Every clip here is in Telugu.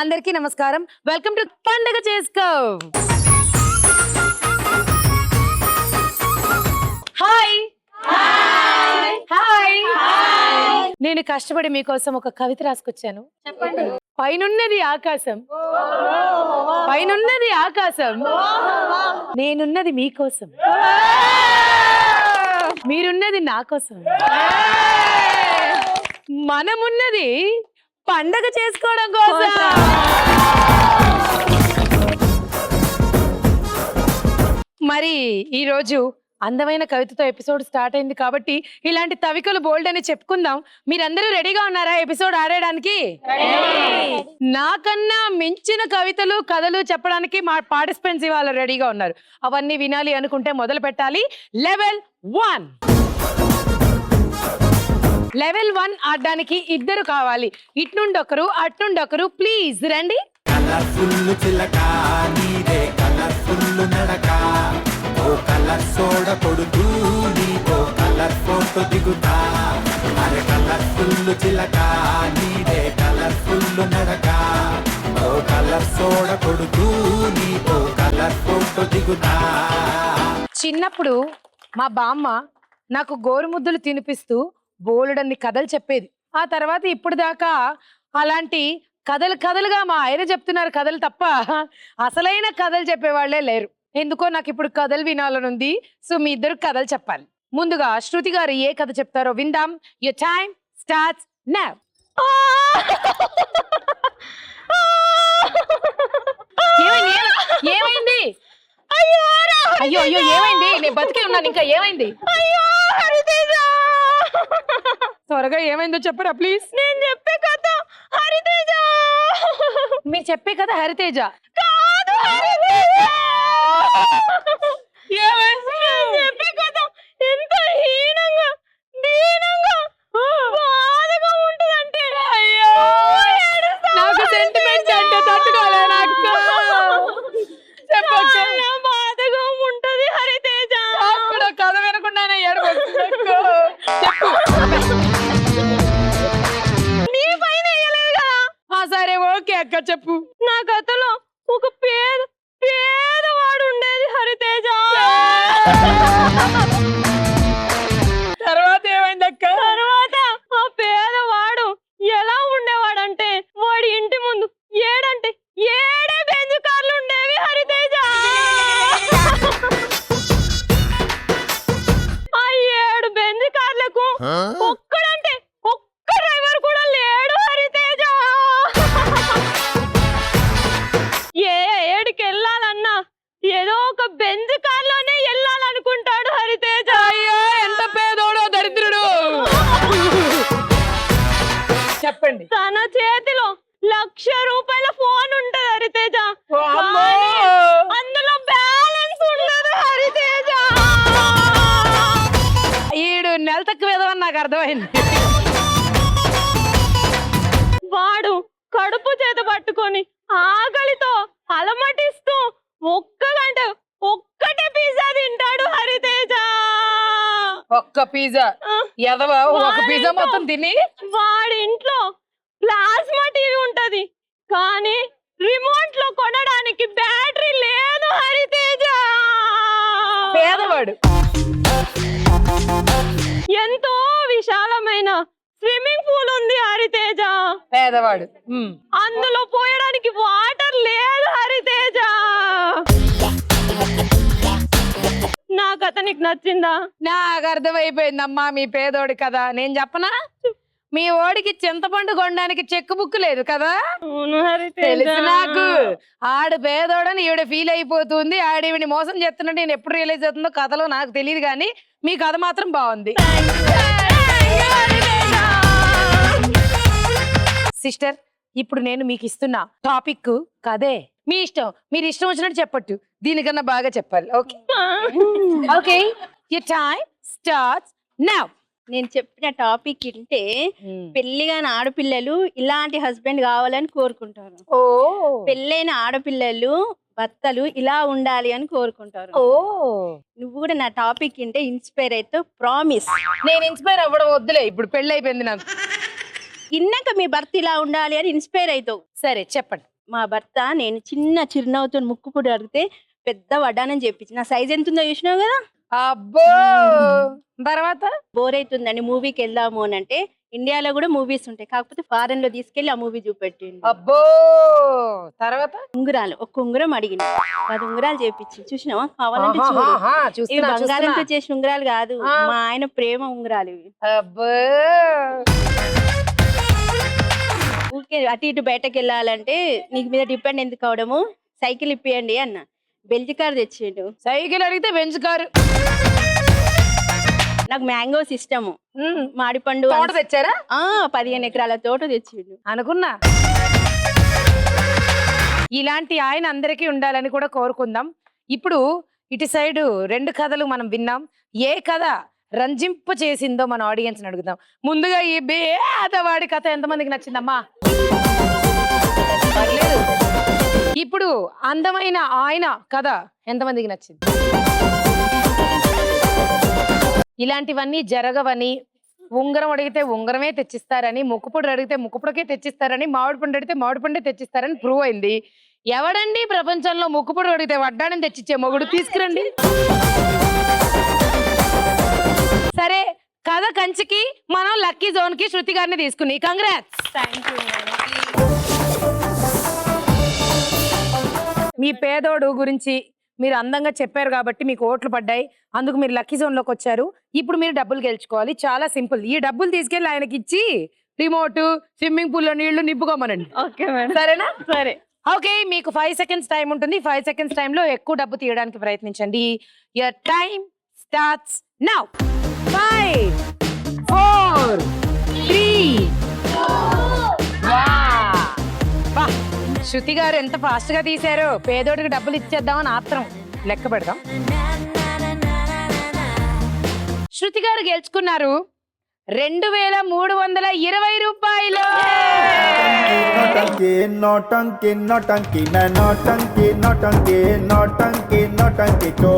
అందరికీ నమస్కారం. వెల్కమ్ టు పండగ చేసుకో. Hi hi. నేను కష్టపడి మీకోసం ఒక కవిత రాసుకొచ్చాను. చెప్పండి. పైనున్నది ఆకాశం, పైనున్నది ఆకాశం, నేనున్నది మీకోసం, మీరున్నది నా కోసం, మనమున్నది పండగ చేసుకోవడం కోసం. మరి ఈరోజు అందమైన కవితతో ఎపిసోడ్ స్టార్ట్ అయింది కాబట్టి ఇలాంటి తవికలు బోల్డ్ అని చెప్పుకుందాం. మీరందరూ రెడీగా ఉన్నారా ఎపిసోడ్ ఆడడానికి? నాకన్నా మించిన కవితలు కథలు చెప్పడానికి మా పార్టిసిపెంట్స్ ఇవాళ రెడీగా ఉన్నారు. అవన్నీ వినాలి అనుకుంటే మొదలు పెట్టాలి. లెవెల్ 1. లెవెల్ 1 ఆడడానికి ఇద్దరు కావాలి. ఇట్నుండొకరు అట్నుండొకరు. ప్లీజ్ రండి. కలర్ఫుల్ చిలక నీదే కలర్ఫుల్ నడక, ఓ కలర్ సోడ కొడుతూ నీతో కలర్ ఫోటో దిగుతా. అరే కలర్ఫుల్ చిలక నీదే కలర్ఫుల్ నడక, ఓ కలర్ సోడ కొడుతూ నీతో కలర్ ఫోటో దిగుతా. చిన్నప్పుడు మా బామ్మ నాకు గోరుముద్దలు తినిపిస్తూ బోలుడన్ని కథలు చెప్పేది. ఆ తర్వాత ఇప్పుడు దాకా అలాంటి కథలుగా మా ఆయన చెప్తున్నారు కథలు తప్ప అసలైన కథలు చెప్పేవాళ్లే లేరు. ఎందుకో నాకు ఇప్పుడు కథలు వినాలనుంది. సో మీ ఇద్దరు కథలు చెప్పాలి. ముందుగా శృతి గారు ఏ కథ చెప్తారో విందాం. Your time starts now. ఏమైంది? అయ్యో అయ్యో ఏమైంది? నేను బతికే ఉన్నాను ఇంకా. ఏమైంది? త్వరగా ఏమైందో చెప్పరా ప్లీజ్. నేను చెప్పే కథ హరితేజ. మీరు చెప్పే కదా హరితేజ కాదు, హరితేజ. చెప్పే కథ ఎంత హీనంగా దీనంగా బాధగా ఉంటదంటే అయ్యో నాకు సెంటిమెంట్స్ అంటే తట్టుకోలే. నాకు చెప్పక్క. బాధగా ఉంటది హరితేజ. కూడా కథ వినకుండానే ఏడుపు. నీ పైన వేయలేదు కదా. సరే ఓకే అక్క చెప్పు. నా కథలో ఒక పేదవాడు ఉండేది హరితేజ. తర్వాత ఏమైంది అక్క? తర్వాత ఆ పేదవాడు ఎలా ఉండేవాడంటే వాడి ఇంటి ముందు ఏడే బెంజ్ కార్లు ఉండేవి హరితేజ. ఆ 7 బెంజ్ కార్లకు ఒక్క డ్రైవర్ కూడా లేడు హరితేజ. ఏడికి వెళ్ళాలన్నా ఏదో ఒక బెంజ్ కార్లోనే వెళ్ళాలనుకుంటాడు హరితేజ. అయ్యో ఎంత పేదోడో దరిద్రుడు. చెప్పండి. తన చేతిలో ₹1,00,000 ఫోన్ ఉంటది హరితేజ. అమ్మో. అందులో బ్యాలెన్స్ ఉండదు హరితేజ. ఈడు నెల తక్కువ ఏదోని నాకు అర్థమైంది. వాడు కడుపు చేత పట్టుకొని ఆకలితో అలమటిస్తూ ఒక్కటే పిజ్జా తింటాడు హరితేజ. ఒక్క పిజ్జా ఎదవా? ఒక పిజ్జా మొత్తం తిని వాడి ఇంట్లో ప్లాస్మా టీవీ ఉంటది కానీ రిమోట్ లో కొనడానికి బ్యాటరీ లేదు హరితేజ. పేదవాడు. ఎంతో విశాలమైన స్విమ్మింగ్ పూల్ ఉంది హరితేజ. పేదవాడు. అందులో పోయడానికి వాటర్ లేదు హరితేజ. నా కథ నీకు నచ్చిందా? నాకు అర్థమైపోయిందమ్మా మీ పేదోడి కదా. నేను చెప్పనా? మీ ఓడికి చింతపండు కొనడానికి చెక్ బుక్ లేదు కదా. తెలుసు నాకు. ఆడు పేదోడని ఈవిడ ఫీల్ అయిపోతుంది. ఆడివిని మోసం చేస్తున్నట్టు నేను ఎప్పుడు రియలైజ్ అవుతుందో కథలో నాకు తెలియదు కానీ మీ కథ మాత్రం బాగుంది. సిస్టర్, ఇప్పుడు నేను మీకు ఇస్తున్నా టాపిక్ కదే. మీ ఇష్టం, మీరు ఇష్టం వచ్చినట్టు చెప్పట్టు. దీనికన్నా బాగా చెప్పాలి. Okay okay. Your time starts now. నేను చెప్పిన టాపిక్ వింటే పెళ్లిగాని ఆడపిల్లలు ఇలాంటి హస్బెండ్ కావాలని కోరుకుంటారు. ఓ. పెళ్ళైన ఆడపిల్లలు భర్తలు ఇలా ఉండాలి అని కోరుకుంటారు. ఓ. నువ్వు కూడా నా టాపిక్ వింటే ఇన్స్పైర్ అయితే ప్రామిస్. నేను ఇన్స్పైర్ అవ్వడం వద్దులే, ఇప్పుడు పెళ్ళి అయిపోయింది నాకు. ఇన్నాక మీ భర్త ఇలా ఉండాలి అని ఇన్స్పైర్ అవుతావు. సరే చెప్పండి. మా భర్త నేను చిన్న చిరునవ్వుతో ముక్కు పొడి అడిగితే పెద్ద వడ్డానని చెప్పించి నా సైజ్ ఎంత ఉందో చూసినావు కదా. అబ్బో తర్వాత బోర్ అవుతుందండి మూవీకి వెళ్దాము అని అంటే ఇండియాలో కూడా మూవీస్ ఉంటాయి, కాకపోతే ఫారెన్ లో తీసుకెళ్లి ఆ మూవీ చూపెట్టిండు. అబ్బో తర్వాత ఉంగరాలు ఒక్క ఉంగరం అడిగింది, 10 ఉంగరాలు చేపించి చూసినావా, కావాలంటే చూడు. ఆహా, ఇవి చూస్తున్నా, బంగారంతో చూస్తున్నా. చేసిన ఉంగరాలు కాదు, ఆ. మా ఆయన ప్రేమ ఉంగరాలు ఇవి. అబ్బో ఊరికే అటు ఇటు బయటకు వెళ్ళాలంటే నీకు మీద డిపెండ్ ఎందుకు అవడము, సైకిల్ ఇప్పియండి అన్న. బెల్ట్ కార్ తెచ్చిండు. సైకిల్ అడిగితే బెంచ్ కారు. నాకు మ్యాంగోస్ ఇష్టము, మాడిపండు తోట తెచ్చారా? 15 ఎకరాల తోట తెచ్చిండు. అనుకున్నా. ఇలాంటి ఆయన అందరికీ ఉండాలని కూడా కోరుకుందాం. ఇప్పుడు ఇటు సైడు 2 కథలు మనం విన్నాం. ఏ కథ రంజింప చేసిందో మన ఆడియన్స్ అడుగుదాం. ముందుగా ఈ బేదవాడి కథ ఎంతమందికి నచ్చిందమ్మా? పర్లేదు. ఇప్పుడు అందమైన ఆయన కథ ఎంతమందికి నచ్చింది? ఇలాంటివన్నీ జరగవని, ఉంగరం అడిగితే ఉంగరమే తెచ్చిస్తారని, ముక్కుపుడు అడిగితే ముక్కుపుడకే తెచ్చిస్తారని, మామిడి పండు అడిగితే మామిడి పండే తెచ్చిస్తారని ప్రూవ్ అయింది. ఎవడండి ప్రపంచంలో ముక్కుపుడు అడిగితే వడ్డానని తెచ్చిచ్చే మొగుడు? తీసుకురండి. సరే, కథ కంచికి మనం లక్కీ జోన్ కి శృతి గారిని తీసుకుని కంగ్రాట్స్. మీ పేదోడు గురించి మీరు అందంగా చెప్పారు కాబట్టి మీకు ఓట్లు పడ్డాయి, అందుకు మీరు లక్కీ జోన్ లోకి వచ్చారు. ఇప్పుడు మీరు డబ్బులు గెలుచుకోవాలి. చాలా సింపుల్. ఈ డబ్బులు తీసుకెళ్లి ఆయనకి ఇచ్చి రిమోట్, స్విమ్మింగ్ పూల్ లో నీళ్లు నింపుకోమనండి. Okay madam. సరేనా? సరే. ఓకే, మీకు 5 సెకండ్స్ టైం ఉంటుంది. 5 సెకండ్స్ టైంలో ఎక్కువ డబ్బు తీయడానికి ప్రయత్నించండి. Your time starts now. 5 4 3 శృతి గారు ఎంత ఫాస్ట్ గా తీశారో. పేదోడికి డబ్బులు ఇచ్చేద్దామని ఆత్రం. లెక్క పెడదాం. శృతి గారు గెలుచుకున్నారు 2320 రూపాయలు. నోటంకి నోటంకి నోటంకి నోటంకి నోటంకి నోటంకి నోటంకి కో.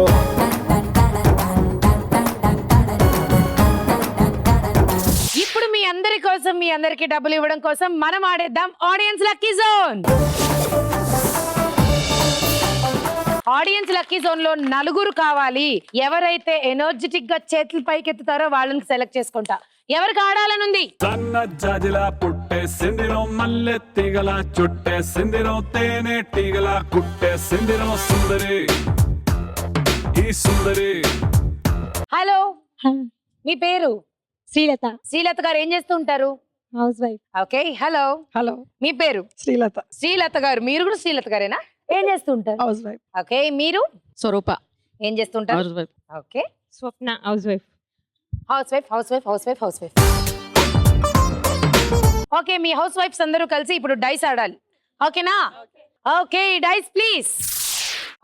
ఇప్పుడు మీ అందరి కోసం, మీ అందరికి డబ్బులు ఇవ్వడం కోసం మనం ఆడేద్దాం audience lucky zone. Audience lucky zone లో 4 కావాలి. ఎవరైతే ఎనర్జెటిక్ గా చేతులు పైకెత్తుతారో వాళ్ళని సెలెక్ట్ చేసుకుంటా. ఎవరికి ఆడాలనుంది? సన్న జాజిలా పుట్టే సిందిరం మల్లె తీగల చుట్టే సిందిరం తేనె తీగల కుట్టే సిందిరం సుందరి ఈ సుందరి. హలో, మీ పేరు? శ్రీలత. శ్రీలత గారు ఏం చేస్తూ ఉంటారు? Housewife. Okay. Hello. Hello. మీ పేరు? శ్రీలత. శ్రీలత గారు. మీరు కూడా శ్రీలత గారేనా? ఏం చేస్తూ ఉంటారు? Housewife. ఓకే. మీరు? స్వరూప. ఏం చేస్తుంటారు? Housewife. Okay. Swapna housewife. Housewife, housewife, housewife, housewife. Okay, మీ హౌస్ వైఫ్స్ అందరూ కలిసి ఇప్పుడు డైస్ ఆడాలి. ఓకేనా? Okay, dice please.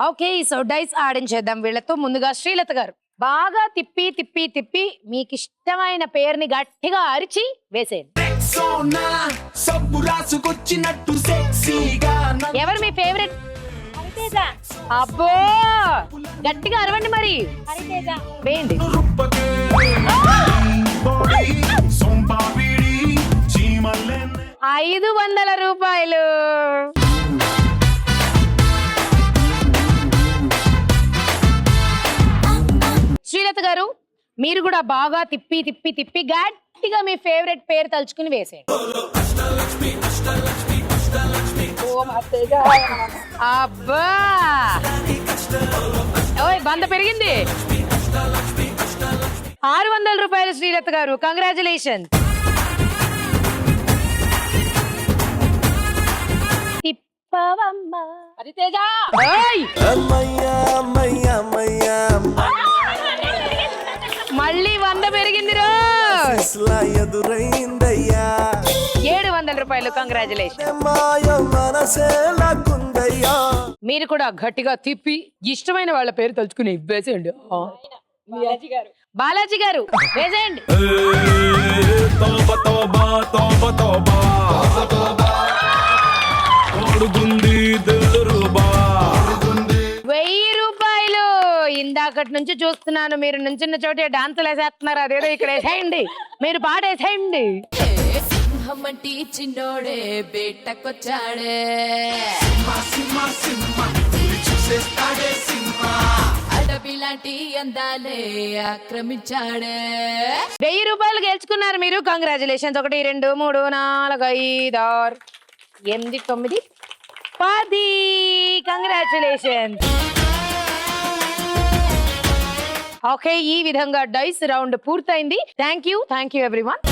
Okay, so dice ఆడించేద్దాం వీళ్ళతో. ముందుగా శ్రీలత గారు బాగా తిప్పి తిప్పి తిప్పి మీకు ఇష్టమైన పేరుని గట్టిగా అరిచి వేసేయండి. ఎవరు మీ ఫేవరెట్? అబ్బో, గట్టిగా అరవండి మరి. వేయండి. 500 రూపాయలు. శ్రీలత గారు మీరు కూడా బాగా తిప్పి తిప్పి తిప్పి గట్టిగా మీ ఫేవరెట్ పేరు తలుచుకుని వేసేయండి. అబ్బా, ఓయ్ బంద పెరిగింది. 600 రూపాయలు శ్రీలత గారు. కంగ్రాచులేషన్. మళ్ళీ 100 పెరిగింది. 700 రూపాయలు. కంగ్రాచులేషన్. మీరు కూడా గట్టిగా తిప్పి ఇష్టమైన వాళ్ళ పేరు తలుచుకుని వేసేయండి. బాలాజీ గారు వేసేయండి. తోబా తోబా తోబా తోబా ఓడుగుంది దిల్రుబా. 1000 రూపాయలు. ఇందాకటి నుంచి చూస్తున్నాను మీరు నుంచున్న చోటే డాన్సులు వేసేస్తున్నారు. అదేదో ఇక్కడ వేసేయండి, మీరు పాట వేసేయండి. సింహమంటి చిన్నోడే బేటకొచ్చాడే అడవి లాంటి అందాలే ఆక్రమించాడే 1000 రూపాయలు గెలుచుకున్నారు మీరు. కంగ్రాచులేషన్స్. 1 2 3 4 5 6 8 9 10. కంగ్రాచులేషన్స్. ఓకే, ఈ విధంగా డైస్ రౌండ్ పూర్తయింది. Thank you everyone.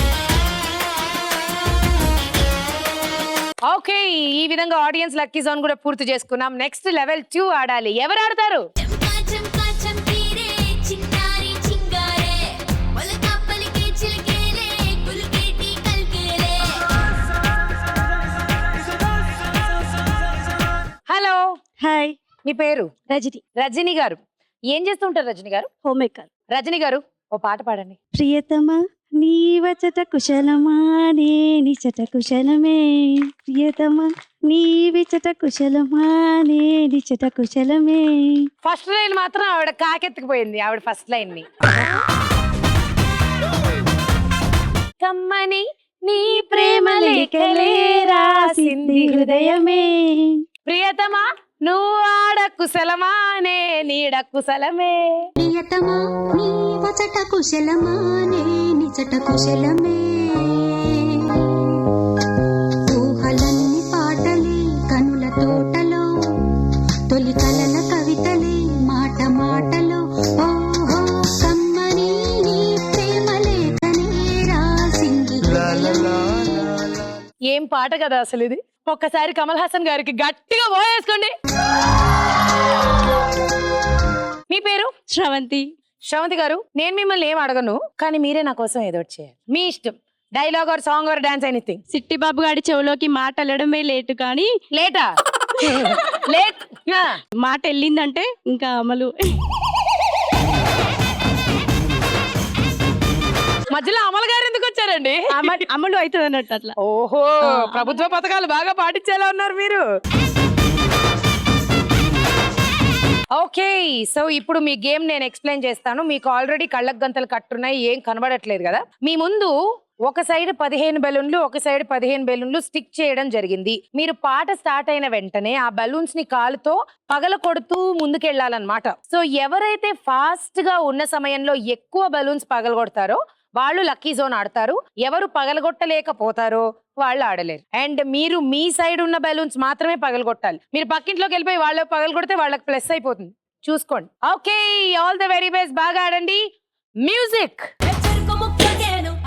ఓకే, ఈ విధంగా ఆడియన్స్ లక్కీ జోన్ కూడా పూర్తి చేసుకున్నాం. నెక్స్ట్ లెవెల్ 2 ఆడాలి. ఎవరు ఆడతారు? హలో, హాయ్, మీ పేరు? రజని. రజని గారు. ఏం చేస్తుంటారు రజని గారు? Home maker. రజని గారు, ఓ పాట పాడండి. ప్రియతమా నీ వచట కుశలమా నే నిచట కుశలమే, ప్రియతమా నీ విచట కుశలమా నే నిచట కుశలమే. ఫస్ట్ లైన్ మాత్రం ఆవిడ కాకెత్తుకుపోయింది. ఆవిడ ఫస్ట్ లైన్ ని కమ్మని నీ ప్రేమ లేఖలే రాసింది హృదయమే, ప్రియతమా నువ్వు ఆడ కుశలమా నే నీడ కుశలమే. ప్రియతమా నీ వచట కుశలమా నే నిచట కుశలమే, ఊహలన్నీ పాటలే కనుల తోటలో, తొలి కలల కవితలే మాట మాటలో, ఓహో కమ్మని నీ ప్రేమ లేఖనే రాసింది హృదయమే. ఏం పాట కదా అసలు ఇది. ఒక్కసారి కమల్ హాసన్ గారికి గట్టిగా పోయేసుకోండి. మీ పేరు? శ్రవంతి. శ్రవంతి గారు, నేను మిమ్మల్ని ఏం అడగను, కానీ మీరే నా కోసం ఏదో ఒకటి చేయాలి. మీ ఇష్టం. Dialogue or song or dance, anything. Sitti Babu గారి చెవులోకి మాట వెళ్ళడమే లేటు, కానీ లేటా? లేట్ మాట వెళ్ళిందంటే ఇంకా అమలు. మధ్యలో అమల్ గారు ఎందుకు వచ్చారండి? అమలు అవుతుంది అన్నట్టు అట్లా. ఓహో, ప్రభుత్వ పథకాలు బాగా పాటించేలా ఉన్నారు మీరు. ఓకే, సో ఇప్పుడు మీ గేమ్ నేను ఎక్స్ప్లెయిన్ చేస్తాను. మీకు ఆల్రెడీ కళ్ళకు గంతలు కట్టున్నాయి, ఏం కనబడట్లేదు కదా. మీ ముందు ఒక సైడ్ 15 బెలూన్లు, ఒక సైడ్ 15 బెలూన్లు స్టిక్ చేయడం జరిగింది. మీరు పాట స్టార్ట్ అయిన వెంటనే ఆ బెలూన్స్ ని కాలుతో పగల కొడుతూ ముందుకెళ్లాలన్నమాట. సో ఎవరైతే ఫాస్ట్ గా ఉన్న సమయంలో ఎక్కువ బెలూన్స్ పగలగొడతారో వాళ్ళు లక్కీ జోన్ ఆడతారు. ఎవరు పగలగొట్టలేకపోతారో వాళ్ళు ఆడలేరు. అండ్ మీరు మీ సైడ్ ఉన్న బెలూన్స్ మాత్రమే పగలగొట్టాలి. మీరు పక్కింట్లోకి వెళ్ళిపోయి వాళ్ళు పగలగొడితే వాళ్ళకి ప్లస్ అయిపోతుంది. చూసుకోండి. Okay, all the very best. బాగా ఆడండి. మ్యూజిక్.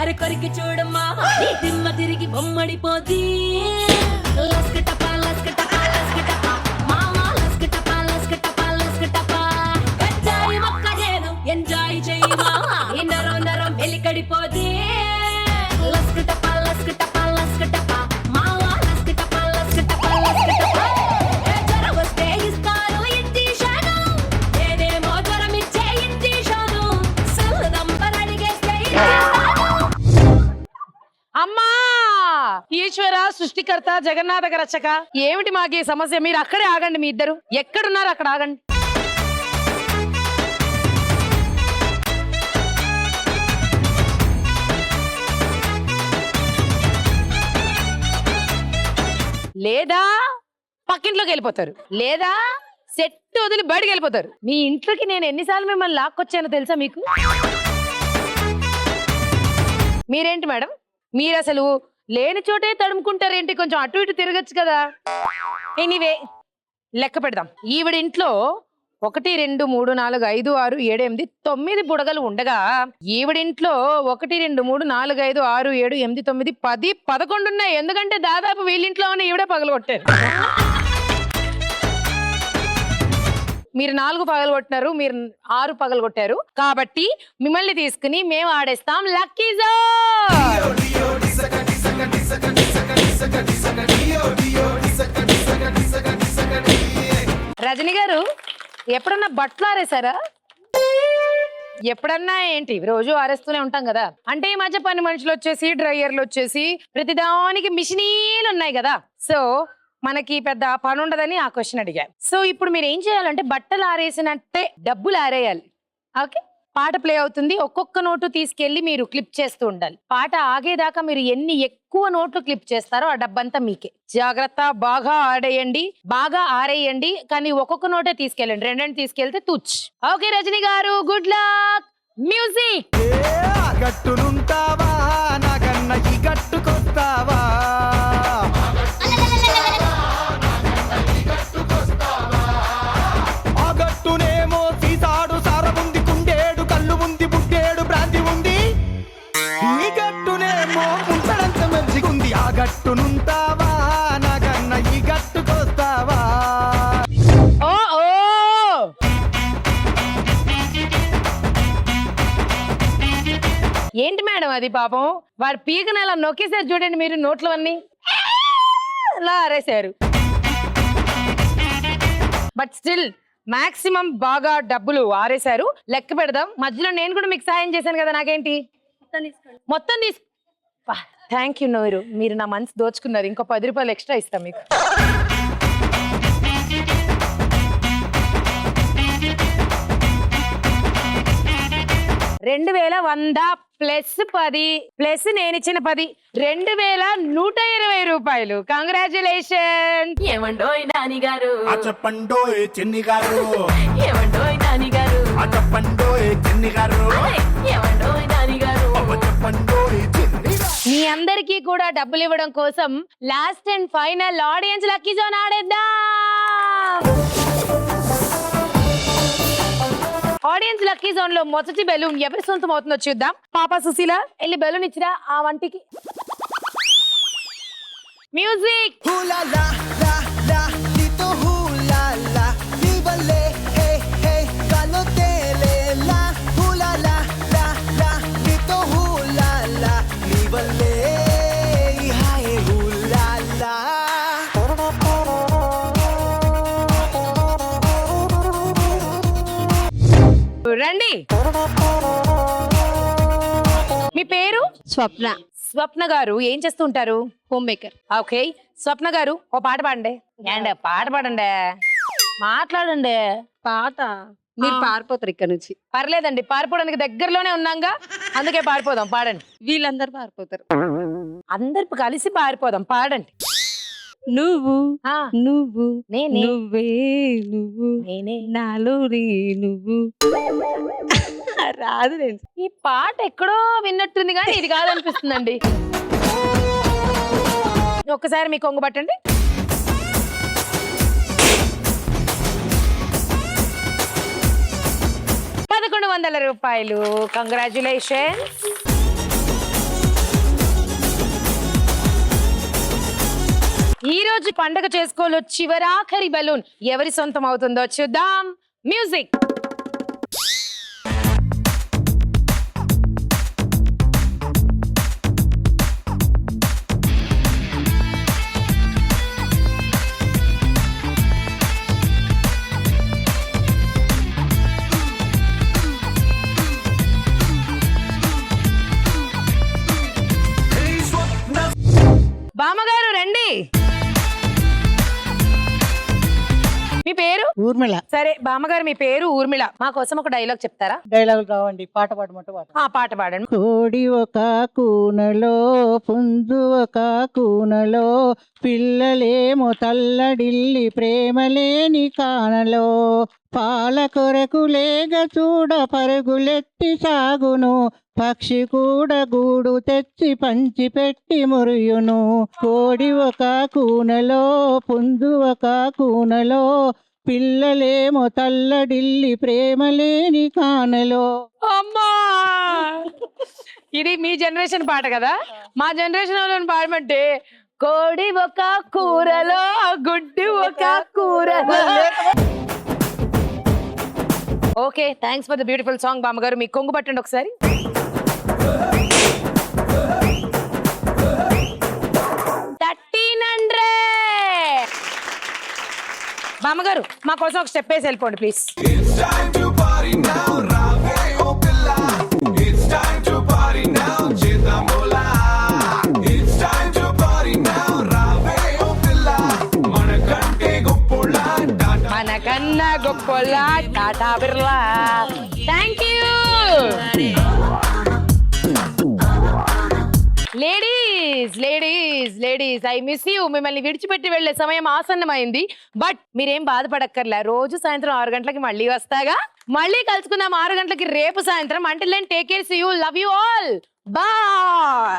అరే కొరికి చూడమ్మా దిమ్మ తిరిగి బొమ్మడిపోతీ ఎంజాయ్ చేయమా నరం నరం వెలికడిపోతే వస్తే ఇస్తారు ఇంటిషాను, ఏదేమో జ్వరం ఇచ్చే ఇంటిషాను, సల్లదంపర్ అడిగేస్తే అమ్మా ఈశ్వర, సృష్టికర్త, జగన్నాథక రక్షక, ఏమిటి మాకు ఈ సమస్య? మీరు అక్కడే ఆగండి. మీ ఇద్దరు ఎక్కడున్నారు అక్కడ ఆగండి. లేదా పక్కింట్లోకి వెళ్ళిపోతారు, లేదా సెట్ వదిలి బయటకు వెళ్ళిపోతారు. మీ ఇంట్లోకి నేను ఎన్నిసార్లు మిమ్మల్ని లాక్కొచ్చానో తెలుసా మీకు? మీరేంటి మేడం, మీరు అసలు లేని చోటే తడుముకుంటారేంటి? కొంచెం అటు ఇటు తిరగచ్చు కదా. ఎనీవే, లెక్క పెడదాం. ఈవిడ ఇంట్లో 1 2 3 4 5 6 7 8 9 బుడగలు ఉండగా ఈవిడింట్లో 1 2 3 4 5 6 7 8 9 10 11 ఉన్నాయి. ఎందుకంటే దాదాపు వీళ్ళింట్లో ఉన్న ఈవిడే పగలగొట్టారు. మీరు 4 పగలగొట్టినారు, మీరు 6 పగలగొట్టారు. కాబట్టి మిమ్మల్ని తీసుకుని మేము ఆడేస్తాం లక్కీ జోన్. రజని గారు, ఎప్పుడన్నా బట్టలు ఆరేసారా? ఎప్పుడన్నా ఏంటి, రోజు ఆరేస్తూనే ఉంటాం కదా. అంటే ఈ మధ్య పని మనుషులు వచ్చేసి, డ్రైయర్లు వచ్చేసి, ప్రతిదానికి మిషనీలు ఉన్నాయి కదా. సో మనకి పెద్ద పని ఉండదని ఆ క్వశ్చన్ అడిగాను. సో ఇప్పుడు మీరు ఏం చేయాలంటే బట్టలు ఆరేసినట్టే డబ్బులు ఆరేయాలి. ఓకే, పాట ప్లే అవుతుంది. ఒక్కొక్క నోటు తీసుకెళ్లి మీరు క్లిప్ చేస్తూ ఉండాలి. పాట ఆగేదాకా మీరు ఎన్ని ఎక్కువ నోట్లు క్లిప్ చేస్తారో ఆ డబ్బంతా మీకే. జాగ్రత్త, బాగా ఆడేయండి, బాగా ఆరేయండి. కానీ ఒక్కొక్క నోటే తీసుకెళ్ళండి, రెండెండు తీసుకెళ్తే తుచ్. ఓకే రజనీ గారు, గుడ్ లక్. మ్యూజిక్. గట్టునుంటావా నాకన్న ఈ గట్టుకొస్తావా ఆ గట్టునేమో సీసాడు సారముంది కుండేడు కళ్ళు ఉంది బుడ్డేడు బ్రాంతి ఉంది ఈ గట్టునేమో ఉంటడంత మంచిగుంది ఆ గట్టునుంటావా నాకన్న ఈ గట్టుకొస్తావా ఓ ఓ ఏంటి మేడం అది? పాపం వాడు పీకను అలా నొక్కేసారు చూడండి మీరు, నోట్లు అన్ని అలా ఆరేశారు. బట్ స్టిల్ మాక్సిమం బాగా డబ్బులు ఆరేశారు. లెక్క పెడదాం. మధ్యలో నేను కూడా మీకు సాయం చేశాను కదా, నాకేంటి మొత్తం తీసు. Thank you. మీరు నా మనసు దోచుకున్నారు. ఇంకో 10 రూపాయలు ఎక్స్ట్రా ఇస్తాం మీకు. $2100 ప్లస్ 10 ప్లస్ నేనిచ్చిన 10 2120 రూపాయలు. కంగ్రాచులేషన్. ఏమండోయ్ నాని గారు, చెప్పండోయ్ చిన్ని గారు, ఏమండోయ్ నాని గారు, చెప్పండోయ్ చిన్ని గారు, ఏమండోయ్ నాని గారు. చెప్పండోయ్ చిన్ని గారు. మీ అందరికీ కూడా డబ్బులు ఇవ్వడం కోసం last and final audience lucky zone ఆడేద్దాం. ఆడియన్స్ లక్కీ జోన్ లో మొదటి బెలూన్ ఎవరి సొంతం అవుతుందో చూద్దాం. పాప సుశీల వెళ్ళి బెలూన్ ఇచ్చిరా ఆ వంటికి. మ్యూజిక్. రండి. మీ పేరు? స్వప్న. స్వప్న గారు ఏం చేస్తూ ఉంటారు? Home maker. ఓకే స్వప్న గారు ఓ పాట పాడండి. ఏండి పాట పాడండి, మాట్లాడండి. పాట మీరు పారిపోతారు ఇక్కడ నుంచి. పర్లేదండి, పారిపోవడానికి దగ్గరలోనే ఉన్నాగా, అందుకే పారిపోదాం. పాడండి. వీళ్ళందరూ పారిపోతారు. అందరు కలిసి పారిపోదాం. పాడండి. నువ్వు ఆ, నువ్వు నేనే నువ్వే నువ్వు నేనే. నాలో నువ్వు. రాదు నేను. ఈ పాట ఎక్కడో విన్నట్టుంది కానీ ఇది కాదనిపిస్తుందండి. ఒక్కసారి మీ కొంగు పట్టండి. $1100. కంగ్రాచులేషన్స్. ఈ రోజు పండగ చేసుకోలో చివరాఖరి బలూన్ ఎవరి సొంతం అవుతుందో చూద్దాం. మ్యూజిక్. బామ్మగారు రండి. మీ పేరు? ఊర్మిళ. సరే బామ్మగారు మీ పేరు ఊర్మిళ. మా కోసం ఒక డైలాగ్ చెప్తారా? డైలాగ్ రావండి, పాట పాడమంటే పాట. ఆ పాట పాడండి. కోడి ఒక కూనలో పుంజు ఒక కూనలో పిల్లలేమో తల్లడిల్లి ప్రేమలేని కానలో పాల కొరకు లేగ చూడ పరుగులెత్తి సాగును పక్షి కూడా గూడు తెచ్చి పంచి పెట్టి మురియును కోడి ఒక కూనలో పుంజు ఒక కూనలో పిల్లలేమో తల్లడిల్లి ప్రేమలేని కానలో. అమ్మా ఇది మీ జనరేషన్ పాట కదా, మా జనరేషన్ వాళ్ళని పాడమంటే కోడి ఒక కూరలో గుడ్డి ఒక కూరలో. Okay thanks for the beautiful song. బామ్మగారు మీ కొంగు పట్టండి ఒకసారి. బామ్మగారు మా కోసం ఒక స్టెప్ వేసి వెళ్ళిపోండి ప్లీజ్. మనకన్నా గొప్ప Ola Tata Birla. Thank you. Ladies I miss you. మిమ్మల్ని విడిచిపెట్టి వెళ్లే సమయం ఆసన్నమైంది. బట్ మీరేం బాధపడక్కర్లే, రోజు సాయంత్రం 6 గంటలకి మళ్ళీ వస్తాగా. మళ్ళీ కలుసుకుందాం 6 గంటలకి రేపు సాయంత్రం. Until then take care, see you, love you all, bye.